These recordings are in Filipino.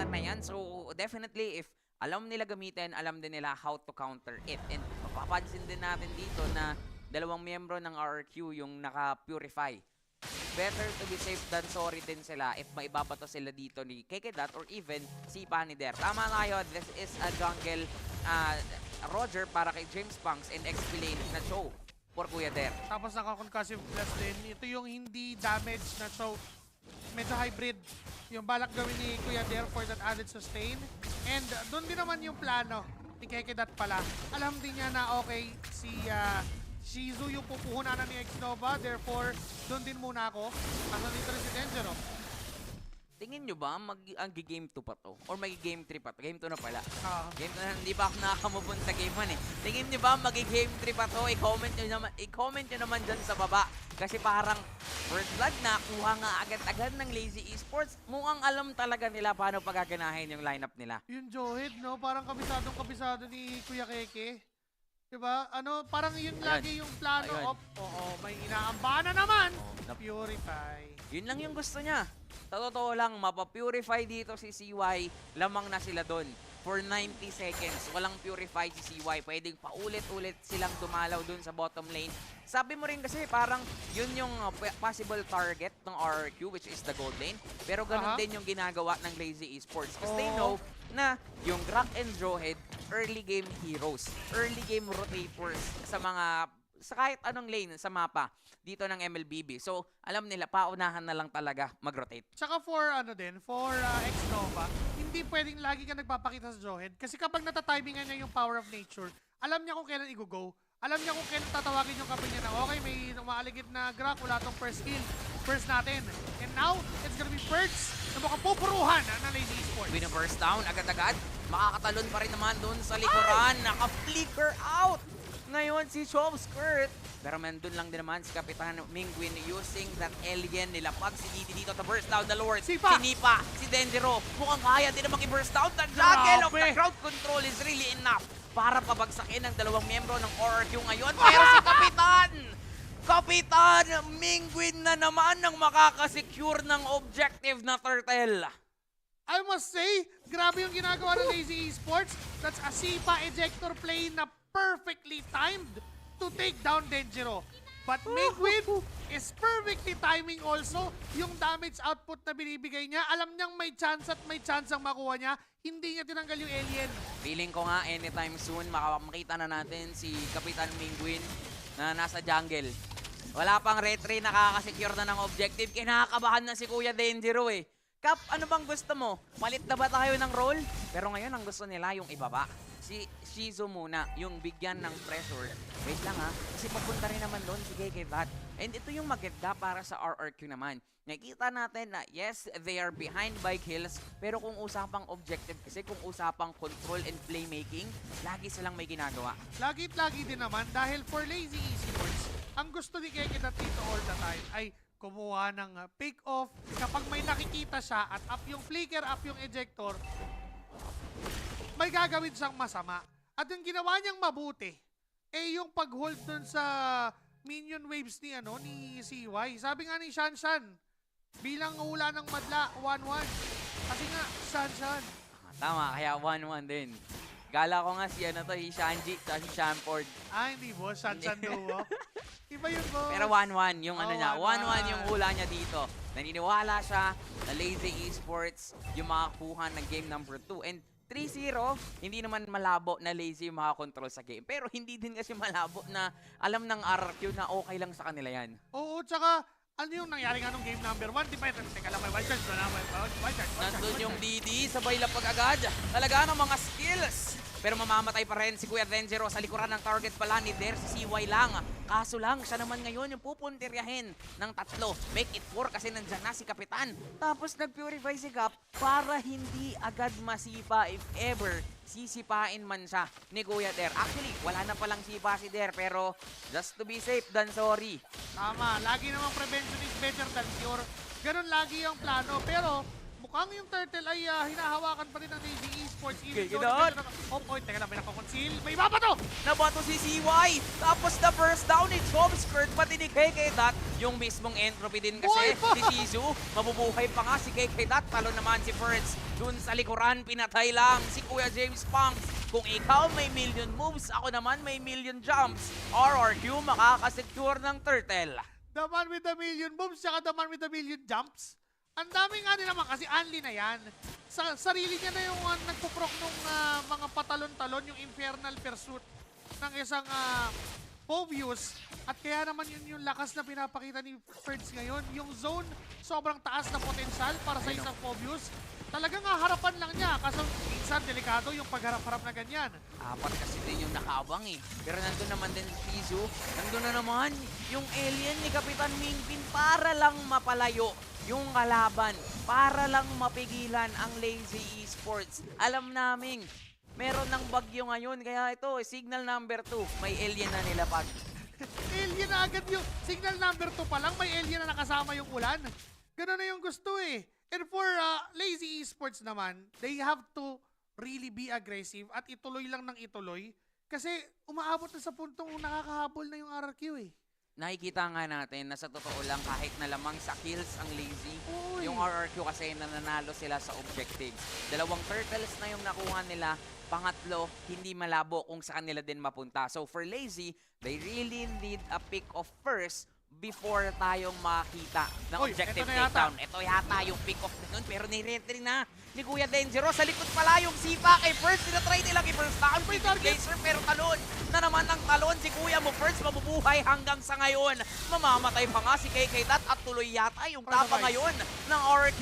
pattern na yan. So, definitely, if alam nila gamitin, alam din nila how to counter it. And mapapansin din natin dito na dalawang miyembro ng RRQ yung naka-purify. Better to be safe than sorry din sila if maibabato sila dito ni Kekedat or even si Panider. Tama tayo, this is a jungle Roger para kay James Punks and XP lane na show for Kuya Der. Tapos naka-concussive plus din. Ito yung hindi damage na show. Medyo hybrid yung balak gawin ni Kuya Der for that added sustain. And doon din naman yung plano ni Kekedat pala. Alam din niya na okay, si Shizu yung pupuhunan na ni Xnova. Therefore, doon din muna ako. Asa dito rin si Denjero. Tingin nyo ba mag-game 2 pa to? Or mag-game 3 pa to? Game 2 na pala. Game 2 na, hindi pa ako nakakamove sa game 1 eh. Tingin nyo ba mag-game 3 pa to? I-comment nyo naman dyan sa baba. Kasi parang first blood na, kuha nga agad-agad ng Lazy Esports. Mukhang alam talaga nila paano pagaganahin yung lineup nila. Yung Johead, no? Parang kabisado ni Kuya Keke. Diba? Ano, parang yun lagi yung plano. Oo, may inaambana naman. Na-purify. Yun lang yung gusto niya. Sa totoo lang, mapapurify dito si CY. Lamang na sila doon. For 90 seconds, walang purify si CY. Pwedeng paulit-ulit silang dumalaw doon sa bottom lane. Sabi mo rin kasi parang yun yung possible target ng RRQ, which is the gold lane. Pero ganun din yung ginagawa ng Lazy Esports. Because they know na yung Grak and Johead, early game heroes. Early game rotators sa kahit anong lane sa mapa dito ng MLBB. So, alam nila, paunahan na lang talaga mag-rotate. Tsaka for Xnova, hindi pwedeng lagi ka nagpapakita sa Johead. Kasi kapag natatimingan niya yung power of nature, alam niya kung kailan i-go. Alam niya kung kailan tatawagin yung kampi niya na, okay, may umaaligid na Grak, wala tong first kill. First natin. And now, it's gonna be Perks na mukhang pupuruhan na Lazy Esports. Win-burst down, agad-agad. Makakatalon pa rin naman doon sa likuran. Naka-flicker out! Ngayon si Chov Skirt. Pero mandun lang din naman si Kapitan Mingwin using that alien. Nilapag si Didi dito to burst down the Lord. Sipa! Sinipa si Denjero. Mukhang kaya din naman i-burst down. The juggle of the crowd control is really enough para pabagsakin ng dalawang miyembro ng RRQ ngayon. Pero si Kapitan Mingwin na naman ang makakasecure ng objective na Turtle. I must say, grabe yung ginagawa ng Lazy Esports. That's a Sipa ejector play na perfectly timed to take down Denjero. But Mingwin is perfectly timing also yung damage output na binibigay niya. Alam niyang may chance ang makuha niya. Hindi niya tinanggal yung alien. Feeling ko nga anytime soon makita na natin si Kapitan Mingwin na nasa jungle. Wala pang retry, nakakasecure na ng objective. Kinakabahan na si Kuya Denjero eh. Kap, ano bang gusto mo? Palit na ba tayo ng role? Pero ngayon ang gusto nila yung ibaba. Si Shizu muna, yung bigyan ng pressure. Wait lang ha, kasi papunta rin naman doon si Kekedat. And ito yung maganda para sa RRQ naman. Nakita natin na yes, they are behind by kills, pero kung usapang objective kasi, kung usapang control and playmaking, lagi silang may ginagawa. Lagi din naman dahil for Lazy Esports, ang gusto ni Kekedat dito all the time ay kumuha ng pick-off. Kapag may nakikita siya at up yung flicker, up yung ejector, may gagawin siyang masama. At yung ginawa niyang mabuti, eh yung pag-hold dun sa minion waves ni CY. Sabi nga ni Shanshan, bilang hula ng madla, 1-1. Kasi nga, Shanshan. Tama, kaya 1-1 din. Gala ko nga si si Shanji, si Shamford. Hindi po, Shanshan duo. Iba yun po. Pero 1-1 yung niya. 1-1 yung hula niya dito. Naniniwala siya na Lazy Esports yung makakuha ng game number 2. And 3-0, hindi naman malabo na Lazy yung makakontrol sa game. Pero hindi din kasi malabo na alam ng RRQ na okay lang sa kanila yan. Oo, tsaka ano yung nangyari nga nung game number 1? Di ba? Teka lang, may wild charge na. Nandun yung DD, sabay lapag agad. Talaga ng mga skills. Pero mamamatay pa rin si Kuya Denjero sa likuran ng target pala ni Der, si CY lang. Kaso lang, siya naman ngayon yung pupuntiryahin ng tatlo. Make it 4 kasi nandyan na si Kapitan. Tapos nag-purify si Cap para hindi agad masipa if ever sisipain man siya ni Kuya Der. Actually, wala na palang sipa si Der, pero just to be safe than sorry. Tama, lagi namang prevention is better than cure. Ganun lagi yung plano, pero mukhang yung turtle ay hinahawakan pa rin ng Lazy Esports. Okay, Even though ganoon. oh, point, teka lang, may nakakonceal. May babato! Nabato si CY. Tapos na first down ni Job Skirt. Pati ni KK Dot. Yung mismong entropy din kasi. Buhay pa! Si Tizu. Mabubuhay pa nga si KK Dot. Talo naman si Ferds. Dun sa likuran, pinatay lang si Kuya James Punks. Kung ikaw may million moves, ako naman may million jumps. RRQ makakasecure ng turtle. The man with a million moves, tsaka the man with a million jumps. Ang daming ano naman kasi Anli na yan. Sa sarili niya na yung nagpuprok nung mga patalon-talon, yung Infernal Pursuit ng isang Phobius. At kaya naman yun yung lakas na pinapakita ni Ferds ngayon. Yung zone, sobrang taas na potensyal para sa isang Phobius. Talagang harapan lang niya. Kaso minsan delikado yung pagharap-harap na ganyan. Apat kasi din yung nakaabang eh. Pero nandun naman din si Tizu. Nandun na naman yung alien ni Kapitan Mingpin para lang mapalayo yung kalaban. Para lang mapigilan ang Lazy Esports. Alam namin, meron ng bagyo ngayon. Kaya ito, signal number 2. May alien na nilapag. Alien na agad yung signal number 2 pa lang. May alien na nakasama yung ulan. Ganun na yung gusto eh. And for Lazy Esports naman, they have to really be aggressive at ituloy lang ng ituloy kasi umaabot na sa puntong nakakahabol na yung RRQ eh. Nakikita nga natin na sa totoo lang kahit na lamang sa kills ang Lazy, Uy. yung RRQ kasi nananalo sila sa objectives. 2 turtles na yung nakuha nila, pangatlo, hindi malabo kung saan nila din mapunta. So for Lazy, they really need a pick of first before tayong makita ng Uy, objective eto na yata. takedown. Ito yata yung pick off na nun, pero ni-retry na ni Kuya Dengero. Sa likod pala yung sipa kay First. Tinatry nilang i-first down May yung target. laser, pero talon na naman ang talon si Kuya mo. First, mabubuhay hanggang sa ngayon. Mamamatay pa nga si KK Dot at tuloy yata yung tapa Randomize. ngayon ng RQ.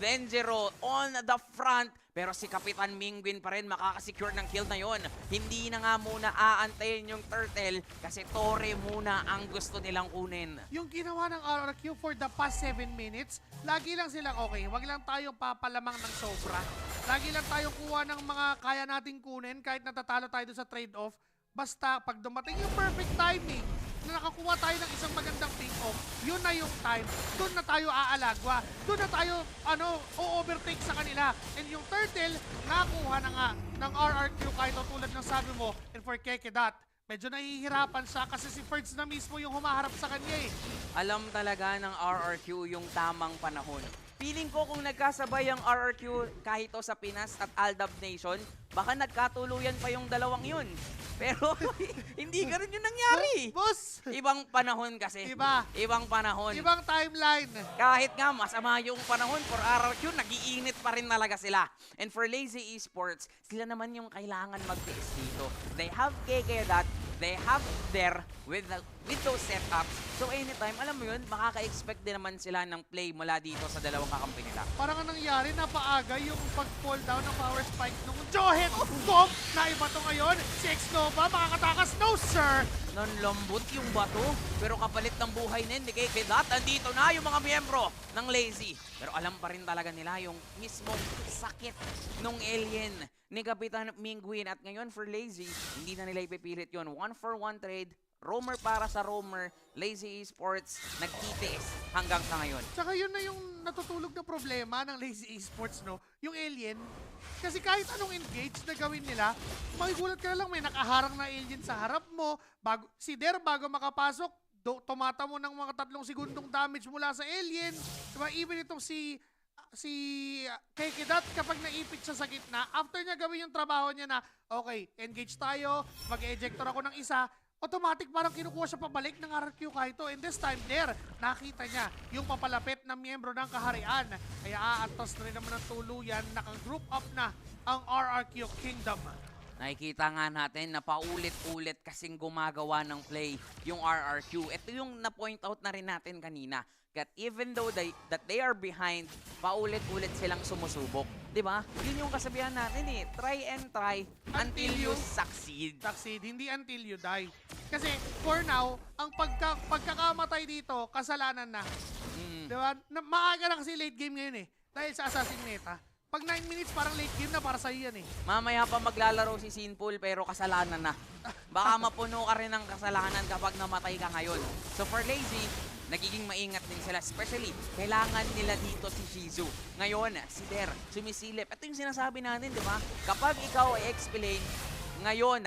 Dengero on the front. Pero si Kapitan Mingwin pa rin makakasecure ng kill na yon. Hindi na nga muna aantayin yung turtle kasi Torre muna ang gusto nilang kunin. Yung ginawa ng RRQ for the past 7 minutes, lagi lang silang okay. Wag lang tayong papalamang ng sobra. Lagi lang tayong kuha ng mga kaya nating kunin kahit natatalo tayo doon sa trade-off. Basta pag dumating yung perfect timing na nakakuha tayo ng isang magandang pick-off, yun na yung time. Doon na tayo aalagwa. Doon na tayo o-overtake sa kanila. And yung turtle, nakuha na nga ng RRQ kahit tulad ng sabi mo. And for Kekedat, medyo nahihirapan siya kasi si Ferds na mismo yung humaharap sa kanya eh. Alam talaga ng RRQ yung tamang panahon. Feeling ko kung nagkasabay ang RRQ kahit to sa Pinas at Aldab Nation, baka nagkatuluyan pa yung dalawang yun. Pero hindi ganun yung nangyari. Boss! Ibang panahon kasi. Iba. Ibang panahon. Ibang timeline. Kahit nga masama yung panahon for RRQ, nag-iinit pa rin talaga sila. And for Lazy Esports, sila naman yung kailangan mag-tiis dito. They have KK they have there with those setups. So anytime, alam mo yun, makaka-expect din naman sila ng play mula dito sa dalawang kakampi nila. Parang ang nangyari, napaaga yung pag-fall down ng power spike nung Johet. Boom! Naiba to ngayon. Si X-Nova makakatakas. No, sir! Nanlambot yung bato, pero kapalit ng buhay nin ni KK Dot. Andito na yung mga miyembro ng Lazy. Pero alam pa rin talaga nila yung mismong sakit nung alien ni Kapitan Mingwin. At ngayon for Lazy, hindi na nila ipipilit yun. 1-for-1 trade, roamer para sa roamer, Lazy Esports, nagtitiis hanggang sa ngayon. Tsaka yun na yung natutulog na problema ng Lazy Esports, no? Yung alien. Kasi kahit anong engage na gawin nila, makigulat ka na lang may nakaharang na alien sa harap mo. Si Der, bago makapasok, tumatamo ng mga 3 segundong damage mula sa alien. Diba? Even itong si Kekedat, kapag naipit siya sa gitna, after niya gawin yung trabaho niya na, okay, engage tayo, mag-ejector ako ng isa, automatic parang kinukuha siya pabalik ng RRQ kahit to. And this time there, nakita niya yung papalapit na miyembro ng kaharian. Kaya aantos na rin naman ng tuluyan, naka-group up na ang RRQ Kingdom. Nakikita nga natin na paulit-ulit kasing gumagawa ng play yung RRQ. Ito yung na-point out na rin natin kanina. That even though that they are behind, paulit-ulit silang sumusubok. Diba? Yun yung kasabihan natin eh. Try and try until you succeed. Succeed, hindi until you die. Kasi for now, ang pagkakamatay dito, kasalanan na. Diba? Maaga na kasi late game ngayon eh. Dahil sa assassin meta. Pag 9 minutes, parang late game na para sa'yo yan eh. Mamaya pa maglalaro si Sinful pero kasalanan na. Baka mapuno ka rin ng kasalanan kapag namatay ka ngayon. So for Lazy, nagiging maingat din sila. Especially, kailangan nila dito si Shizu. Ngayon, si Der, sumisilip. Ito yung sinasabi natin, di ba? Kapag ikaw ay explain, ngayon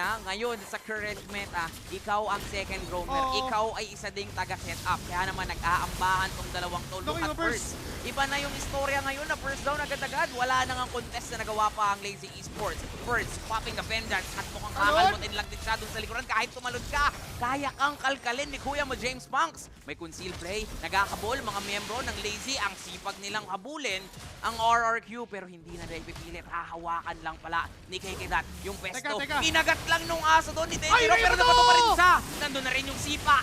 sa current meta, ikaw ang second roamer. Oo. Ikaw ay isa ding taga-setup. Kaya naman nag-aambahan tong dalawang to. Look Okay, at burst. first. Iba na yung istorya ngayon na first down agad-agad. Wala nang ang contest na nagawa pa ang Lazy Esports. First, popping the vengeance at mukhang kakalmutin lang din siya dun sa likuran. Kahit tumalon ka, kaya kang kalkalin ni Kuya mo James Punks. May conceal play, nagkakabol mga miyembro ng Lazy. Ang sipag nilang habulin ang RRQ pero hindi na nila ipipilit. Hahawakan lang pala ni KKDat yung pesto. Teka. Inagat lang nung aso doon ni Ay, Denjiro may pero ano! nabato pa rin siya. Nandun na rin yung sipa.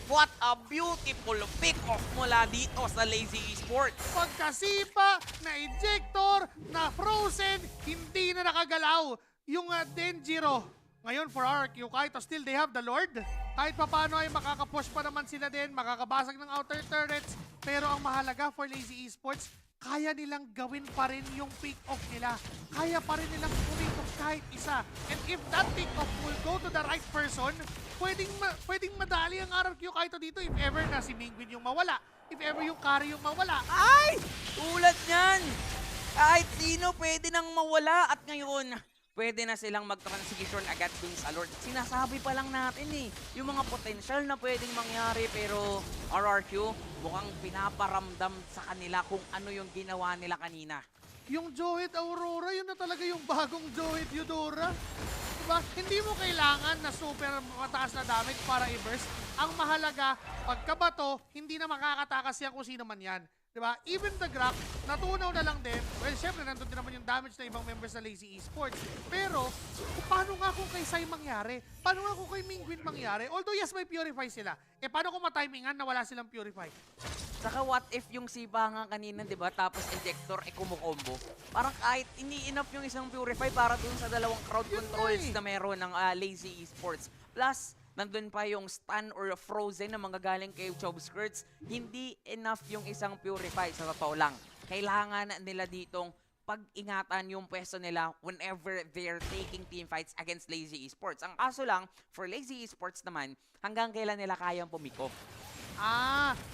What a beautiful pick-off mula dito sa Lazy Esports. Pagkasipa, na ejector, na frozen, hindi na nakagalaw yung Denjiro. Ngayon for RRQ, kahit still they have the Lord. Kahit papano ay makakapush pa naman sila din, makakabasag ng outer turrets. Pero ang mahalaga for Lazy Esports, kaya nilang gawin pa rin yung pick-off nila. Kaya pa rin nilang pumitok kahit isa. And if that pick-off will go to the right person, pwedeng madali ang RRQ kahit dito if ever na si Mingwin yung mawala. If ever yung carry yung mawala. Ay! Tulad niyan! Kahit sino pwede nang mawala at ngayon, pwede na silang mag-transition agad dun sa Lord. Sinasabi pa lang natin yung mga potential na pwedeng mangyari pero RRQ mukhang pinaparamdam sa kanila kung ano yung ginawa nila kanina. Yung Johet Aurora, yun na talaga yung bagong Johet Eudora. Diba? Hindi mo kailangan na super mataas na damage para i-burst. Ang mahalaga, pagkabato, hindi na makakatakas yan kung sino man yan. Diba? Even the Grak, natunaw na lang din. Well, syempre, nandun din naman yung damage na ibang members na Lazy Esports. Pero, paano nga kung kay Sai mangyari? Paano nga kung kay Mingwin mangyari? Although, yes, may Purify sila. Paano kung matimingan na wala silang Purify? Saka what if yung sipa nga kanina, di ba? Tapos injector, kumukombo. Parang kahit ini-enough yung isang Purify para dun sa dalawang crowd Yun controls na na meron ng Lazy Esports. Plus, nandun pa yung stun or frozen na mga galing kay Chobskirts. Hindi enough yung isang Purify sa totoo lang. Kailangan nila ditong pag-ingatan yung pwesto nila whenever they're taking team fights against Lazy Esports. Ang kaso lang, for Lazy Esports naman, hanggang kailan nila kayang pumikof?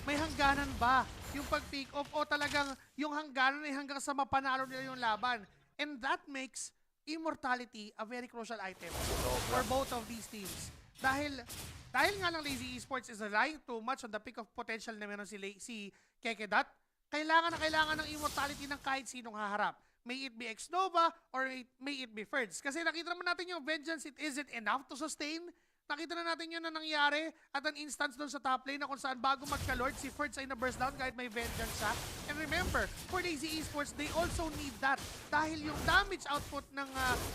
May hangganan ba? Yung pag-pick off o talagang yung hangganan ay hanggang sa mapanalo nila yung laban. And that makes immortality a very crucial item for both of these teams. Dahil nga lang Lazy Esports is relying too much on the pick of potential na meron si KKDat, kailangan ng immortality ng kahit sinong haharap. May it be Xnova or may it be Ferds. Kasi nakita naman natin yung Vengeance, is it enough to sustain? Nakita na natin yun na nangyari at an instance doon sa top lane na kung saan bago magka-Lord, si Ferds ay na-burst down kahit may Vengeance siya. And remember, for Lazy Esports, they also need that. Dahil yung damage output ng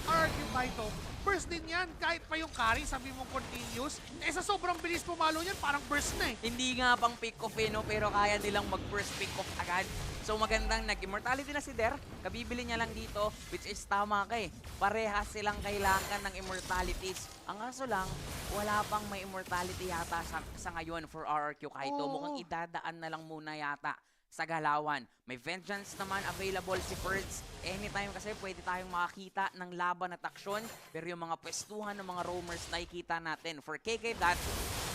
RRQ Kaito, burst din yan. Kahit pa yung carry, sabi mong continuous, sa sobrang bilis pumalo niyan, parang burst na eh. Hindi nga pang pick-off no? Pero kaya nilang mag-first pick-off agad. So magandang nag-immortality na si Der. Kabibili niya lang dito, which is tama ka Parehas silang kailangan ng immortalities. Ang kaso lang, wala pang may immortality yata sa ngayon for RRQ Kaito. Oo. Mukhang idadaan na lang muna yata sa galawan. May Vengeance naman available si Ferds. Anytime kasi pwede tayong makakita ng laban at aksyon. Pero yung mga pwestuhan ng mga roamers nakikita natin. For KKDat,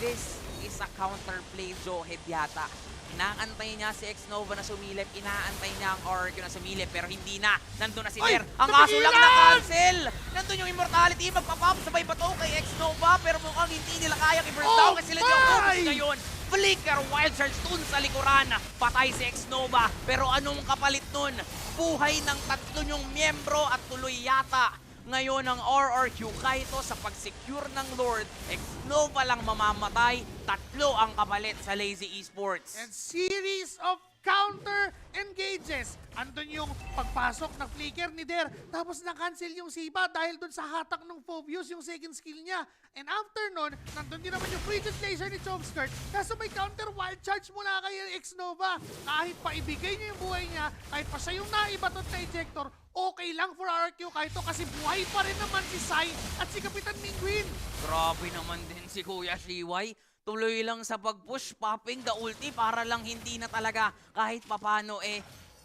this is a counterplay Johed yata. Inaantay niya si Xnova na sumilip, inaantay niya ang RRQ na sumilip, pero hindi na. Nandun na si Ay, Der. Ang kaso lang napigilan! na-cancel. Nandun yung immortality, magpapop, sabay pa to kay Xnova, pero mukhang hindi nila kayang i-burst down kasi sila yung focus ngayon. Flicker, Wild Charge dun sa likuran. Patay si Xnova, pero anong kapalit nun? Buhay ng tatlo yung miyembro at tuloy yata ngayon ang RRQ Kaito sa pag-secure ng Lord. Xnova lang mamamatay, tatlo ang kapalit sa Lazy Esports. And series of counter engages. Andun yung pagpasok ng flicker ni Der. Tapos na-cancel yung Siba dahil dun sa hatak ng Phobius yung second skill niya. And after nun, nandun din naman yung Frigid Laser ni Chomskirt. Kaso may counter wild charge mula kay Xnova. Kahit pa ibigay niya yung buhay niya, kahit pa siya yung naibatot na ejector, okay lang for RRQ Kaito kasi buhay pa rin naman si Sai at si Kapitan Mingwin. Grabe naman din si Kuya Shiwai. Tuloy lang sa pag-push, popping the ulti para lang hindi na talaga kahit papano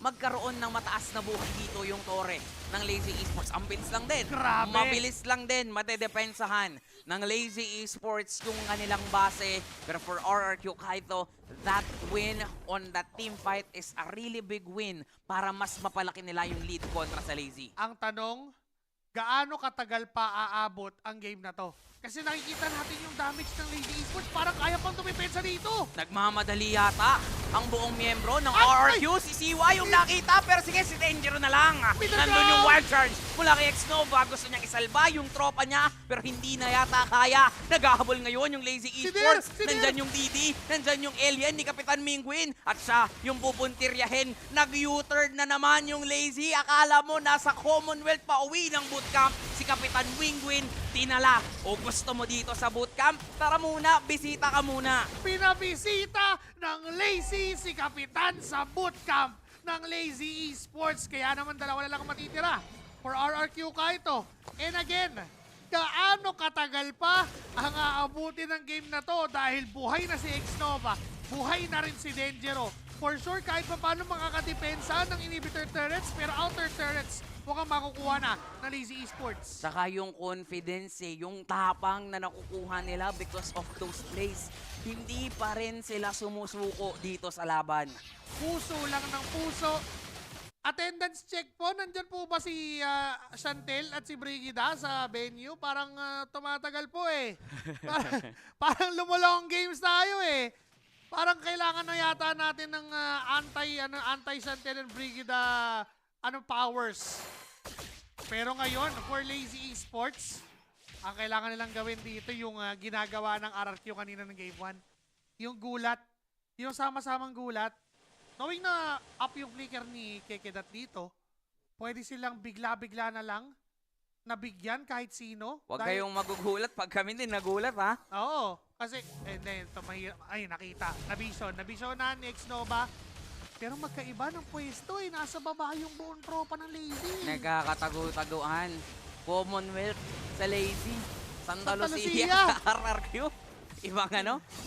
magkaroon ng mataas na buhay dito yung Torre ng Lazy Esports. Ang bilis lang din. Grabe. Mabilis lang din. Matedepensahan ng Lazy Esports yung kanilang base. Pero for RRQ Kaito, that win on that team fight is a really big win para mas mapalaki nila yung lead kontra sa Lazy. Ang tanong, gaano katagal pa aabot ang game na to? Kasi nakikita natin yung damage ng Lazy Esports, parang kaya pang tumipensa dito. Nagmamadali yata ang buong miyembro ng Ay! RRQ. Si Siwa yung nakita, pero sige, si Dangero na lang. Pinagaw! Nandun yung wild charge mula kay Xnova. Gusto niyang isalba yung tropa niya, pero hindi na yata kaya. Naghahabol ngayon yung Lazy Si Esports. Dir! Nandyan yung Didi, nandyan yung Alien ni Kapitan Mingwin. At siya yung pupuntiryahin. Nag-U-turn na naman yung Lazy. Akala mo nasa Commonwealth pa uwi ng bootcamp. Si Kapitan Mingwin, tinala. O gusto mo dito sa bootcamp? Tara muna, bisita ka muna. Pinabisita ng Lazy si Kapitan sa bootcamp ng Lazy Esports. Kaya naman dalawa na lang ang matitira for RRQ Kaito. And again, gaano katagal pa ang aabutin ng game na to dahil buhay na si Xnova, buhay na rin si Dangero. For sure, kahit pa paano makakadepensa ng inhibitor turrets, pero outer turrets mukhang makukuha na ng Lazy Esports. Saka yung confidence yung tapang na nakukuha nila because of those plays. Hindi pa rin sila sumusuko dito sa laban. Puso lang ng puso. Attendance check po, nandyan po ba si Chantel at si Brigida sa venue? Parang tumatagal po eh. Parang lumulong games tayo eh. Parang kailangan na yata natin ng anti-Chantel and Brigida powers. Pero ngayon, for Lazy Esports, ang kailangan nilang gawin dito yung ginagawa ng RRQ kanina ng Game 1. Yung gulat, yung sama-samang gulat. Knowing na up yung flicker ni Kekedat dito, pwede silang bigla-bigla na lang nabigyan kahit sino. Huwag kayong magugulat pag kami din nagulat, ha? Oo, kasi, nakita. Nabiso na ni Xnova. Pero magkaiba ng pwesto eh. Nasa baba yung buong tropa ng Lazy. Nagkakatago-taguan. Commonwealth sa Lazy. Santa Santa Lucia Lucia. sa RRQ. Ibang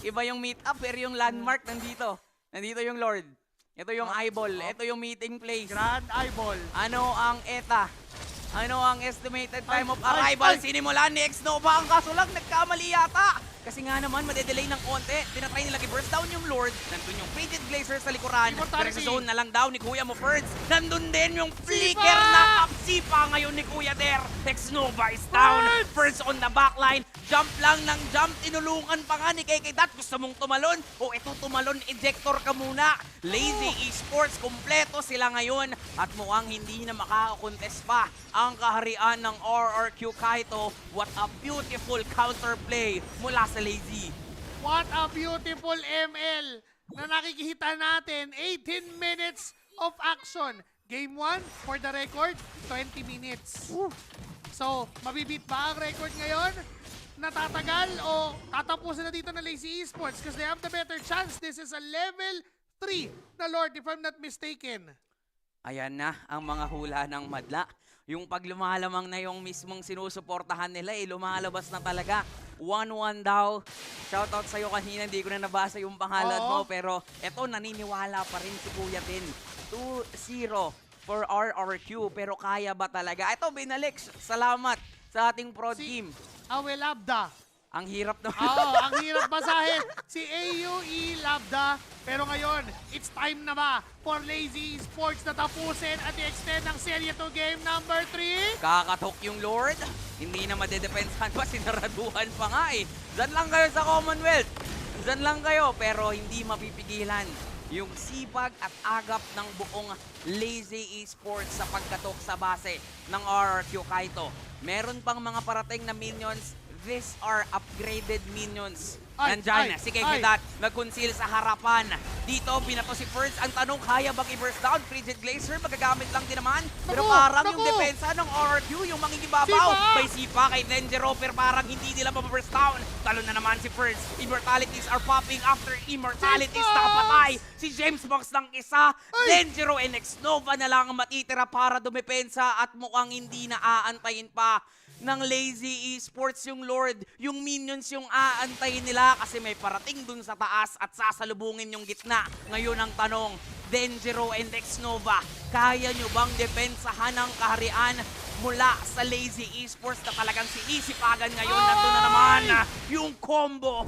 iba yung meet-up pero yung landmark nandito. Nandito yung Lord. Ito yung eyeball. Ito yung meeting place. Grand Eyeball. Ano ang ETA? Ano ang estimated time of Ay, arrival? ay. Sinimulan ni Xnova. Ang kaso lang, nagkamali yata. Kasi nga naman, madedelay ng konti. Tinatry nila i-burst down yung Lord. Nandun yung Faded Glacier sa likuran. Pero sa zone na lang daw ni Kuya mo first. Nandun din yung flicker na Sipa ngayon ni Kuya Der. Xnova is down. First on the backline. Jump lang ng jump. Tinulungan pa nga ni Kekedat. Gusto mong tumalon? O ito tumalon, ejector ka muna. Lazy Esports, kompleto sila ngayon. At mukhang hindi na makakakontest pa ang kaharian ng RRQ Kaito. What a beautiful counterplay mula sa Lazy. What a beautiful ML na nakikita natin. 18 minutes of action. Game 1, for the record, 20 minutes. So, mabibit ba ang record ngayon? Natatagal o tatapusin na dito ng Lazy Esports because they have the better chance. This is a level 3 na Lord, if I'm not mistaken. Ayan na ang mga hula ng madla. Yung pag lumalamang na yung mismong sinusuportahan nila, lumalabas na talaga. 1-1 daw. Shoutout sa'yo kanina, hindi ko na nabasa yung pangalan mo. Pero eto, naniniwala pa rin si Kuya Tin. 2-0 for RRQ. Pero kaya ba talaga? Eto, binalik. Salamat sa ating prod team. Awel Abda. Ang hirap na. Oo, ang hirap basahin. Si AUE Labda. Pero ngayon, it's time na ba for Lazy Esports na tapusin at i-extend ang serye to game number 3? Kakatok yung Lord. Hindi na madedepensahan pa. Sinaraduhan pa nga eh. Diyan lang kayo sa Commonwealth. Diyan lang kayo. Pero hindi mapipigilan yung sipag at agap ng buong Lazy Esports sa pagkatok sa base ng RRQ Kaito. Meron pang mga parating na minions. These are upgraded minions. Nandyan, si Kekedat nag-conceal sa harapan. Dito, binato si Ferds. Ang tanong, kaya bang i-burst down? Frigid Glacier, magagamit lang din naman. Pero parang yung depensa ng RRQ, yung mangingibabaw. May sipa kay Dangero, pero parang hindi nila mababurst down. Talo na naman si Ferds. Immortalities are popping after immortalities. Nakapatay si James Box ng isa. Dangero and Xnova na lang ang matitira para dumepensa at mukhang hindi na aantayin pa ng Lazy Esports yung Lord. Yung minions yung aantayin nila kasi may parating dun sa taas at sasalubungin yung gitna. Ngayon ang tanong, Denjiro and Xnova. Kaya nyo bang depensahan ang kaharian mula sa Lazy Esports na talagang sinisipagan ngayon? Nandun na naman yung combo